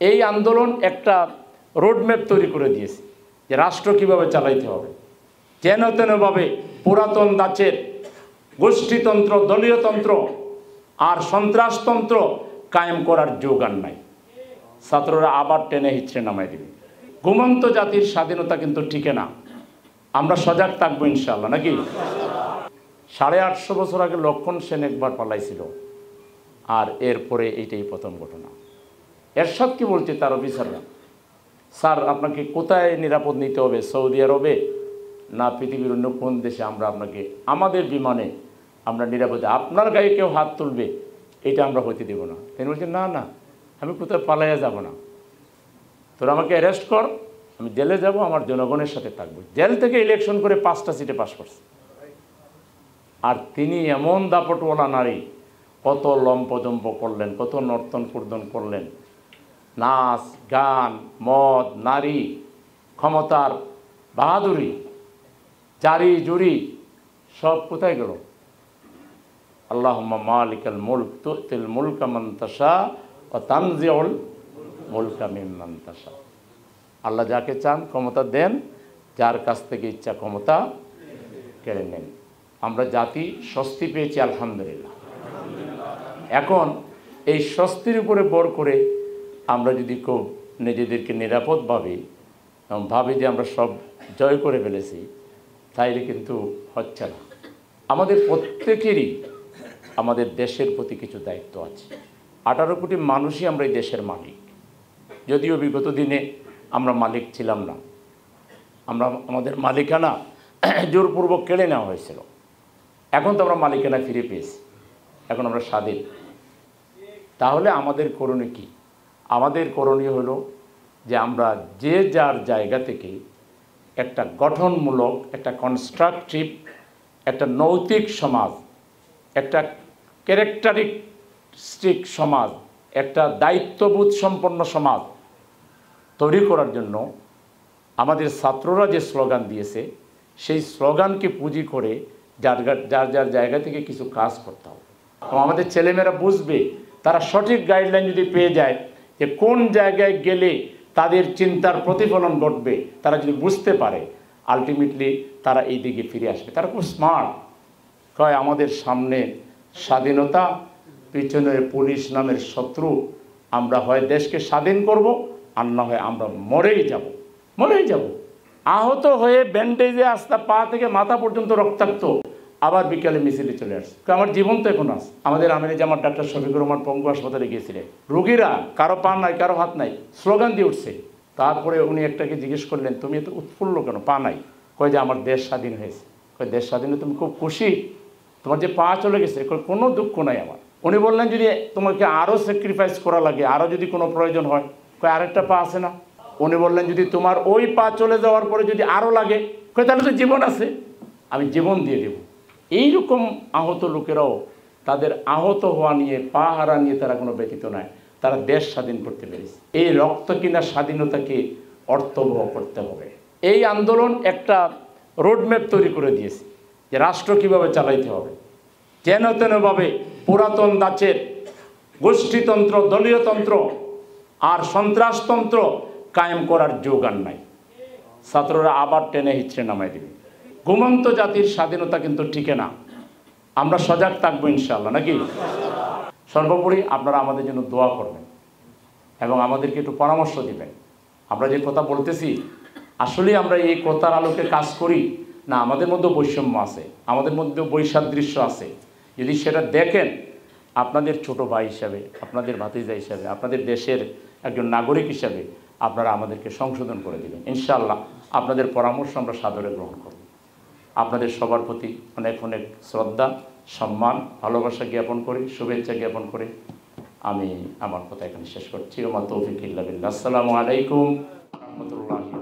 এই আন্দোলন একটা রোডম্যাপ তৈরি করে দিয়েছে যে রাষ্ট্র কীভাবে চালাইতে হবে। যেন তেনভাবে পুরাতন ধাঁচের গোষ্ঠীতন্ত্র, দলীয়তন্ত্র আর সন্ত্রাসতন্ত্র কায়েম করার যোগান নাই। ছাত্ররা আবার টেনে হিচড়ে নামাই দেবে। ঘুমন্ত জাতির স্বাধীনতা কিন্তু টিকে না। আমরা সজাগ থাকবো ইনশাআল্লাহ, নাকি? 850 বছর আগে লক্ষণ সেন একবার পালাইছিল, আর এরপরে এইটাই প্রথম ঘটনা। এরশাদ কি বলছে তার অফিসাররা, স্যার আপনাকে কোথায় নিরাপদ নিতে হবে, সৌদি আরবে না পৃথিবীর অন্য কোন দেশে আমরা আপনাকে আমাদের বিমানে আমরা নিরাপদে, আপনার গায়ে কেউ হাত তুলবে এটা আমরা হইতে দেব না। তিনি বলছেন না না, আমি কোথাও পালাইয়া যাব না, তোরা আমাকে অ্যারেস্ট কর, আমি জেলে যাব, আমার জনগণের সাথে থাকবো। জেল থেকে ইলেকশন করে 5টা সিটে পাস করছে। আর তিনি এমন দাপটওয়ালা নারী, কত লম্পজম্প করলেন, কত নর্তন কুর্দন করলেন, নাচ গান মদ নারী ক্ষমতার বাহাদুরি জারি জুরি সব কোথায় গেল? আল্লাহুম্মা মালিকাল মুলক তুতিল মুলকা মান তাশা ওয়া তানজিউল মুলকা মিম্মান তাশা। আল্লাহ যাকে চান ক্ষমতা দেন, যার কাছ থেকে ইচ্ছা ক্ষমতা কেড়ে নেন। আমরা জাতি স্বস্তি পেয়েছি আলহামদুলিল্লাহ। এখন এই স্বস্তির উপরে ভর করে আমরা যদি খুব নিজেদেরকে নিরাপদ ভাবি এবং ভাবি যে আমরা সব জয় করে ফেলেছি, তাইলে কিন্তু হচ্ছে না। আমাদের প্রত্যেকেরই আমাদের দেশের প্রতি কিছু দায়িত্ব আছে। 18 কোটি মানুষই আমরা এই দেশের মালিক, যদিও বিগত দিনে আমরা মালিক ছিলাম না। আমরা আমাদের মালিকানা জোরপূর্বক কেড়ে নেওয়া হয়েছিল। এখন তো আমরা মালিকানা ফিরে পেয়েছি, এখন আমরা স্বাধীন। তাহলে আমাদের করণীয় কি? আমাদের করণীয় হলো যে আমরা যে যার জায়গা থেকে একটা গঠনমূলক, একটা কনস্ট্রাকটিভ, একটা নৈতিক সমাজ, একটা ক্যারেক্টারিস্টিক সমাজ, একটা দায়িত্ববোধ সম্পন্ন সমাজ তৈরি করার জন্য আমাদের ছাত্ররা যে স্লোগান দিয়েছে, সেই স্লোগানকে পুঁজি করে যার যার জায়গা থেকে কিছু কাজ করতে হবে। আমাদের ছেলেমেয়েরা বুঝবে, তারা সঠিক গাইডলাইন যদি পেয়ে যায় যে কোন জায়গায় গেলে তাদের চিন্তার প্রতিফলন ঘটবে, তারা যদি বুঝতে পারে, আলটিমেটলি তারা এই দিকে ফিরে আসবে। তারা খুব স্মার্ট। কয় আমাদের সামনে স্বাধীনতা, পিছনে পুলিশ নামের শত্রু। আমরা হয় দেশকে স্বাধীন করব, আর না হয় আমরা মরেই যাব। আহত হয়ে ব্যান্ডেজে আস্তা পা থেকে মাথা পর্যন্ত রক্তাক্ত, আবার বিকালে মিছিলে চলে আসছে। আমার জীবন তো এখন আছে। আমাদের আমিরে জামাত ডাক্তার শফিকুর রহমান পঙ্গু হাসপাতালে গিয়েছিলেন। রোগীরা কারো পা নাই, কারো হাত নাই, স্লোগান দিয়ে উঠছে। তারপরে উনি একটাকে জিজ্ঞেস করলেন, তুমি এত উৎফুল্ল কেন, পা নাই? কয় যে আমার দেশ স্বাধীন হয়েছে। কয় দেশ স্বাধীন তুমি খুব খুশি? তোমার যে পা চলে গেছে, কোনো দুঃখ নাই আমার। উনি বললেন যদি তোমাকে আরও স্যাক্রিফাইস করা লাগে, আরও যদি কোনো প্রয়োজন হয়, কয় আরেকটা পা আছে না? উনি বললেন যদি তোমার ওই পা চলে যাওয়ার পরে যদি আরও লাগে, কয় তাহলে তো জীবন আছে, আমি জীবন দিয়ে দেব। এইরকম আহত লোকেরাও তাদের আহত হওয়া নিয়ে, পা হারা নিয়ে তারা কোনো ব্যতীত নয়, তারা দেশ স্বাধীন করতে পেরেছে। এই রক্ত কিনা স্বাধীনতাকে অর্থবহ করতে হবে। এই আন্দোলন একটা রোডম্যাপ তৈরি করে দিয়েছে যে রাষ্ট্র কীভাবে চালাইতে হবে। যেন তেনভাবে পুরাতন ধাঁচের গোষ্ঠীতন্ত্র, দলীয়তন্ত্র আর সন্ত্রাসতন্ত্র কায়েম করার যোগান নাই। ছাত্ররা আবার টেনে হিচড়ে নামাই দেবে। ঘুমন্ত জাতির স্বাধীনতা কিন্তু টিকে না। আমরা সজাগ থাকবো ইনশাআল্লাহ, নাকি? সর্বোপরি আপনারা আমাদের জন্য দোয়া করবেন এবং আমাদেরকে একটু পরামর্শ দিবেন। আমরা যে কথা বলতেছি, আসলে আমরা এই কথার আলোকে কাজ করি না আমাদের মধ্যে বৈষম্য আছে, আমাদের মধ্যে বৈসাদৃশ্য আছে? যদি সেটা দেখেন, আপনাদের ছোট ভাই হিসাবে, আপনাদের ভাতিজা হিসাবে, আপনাদের দেশের একজন নাগরিক হিসাবে আপনারা আমাদেরকে সংশোধন করে দেবেন ইনশাআল্লাহ। আপনাদের পরামর্শ আমরা সাদরে গ্রহণ করব। আপনাদের সবার প্রতি অনেক অনেক শ্রদ্ধা, সম্মান, ভালোবাসা জ্ঞাপন করি, শুভেচ্ছা জ্ঞাপন করে আমি আমার কথা এখানে শেষ করছি। ওমা তৌফিক ইল্লা বিল্লাহ। আসসালামু আলাইকুম ওয়া রাহমাতুল্লাহি।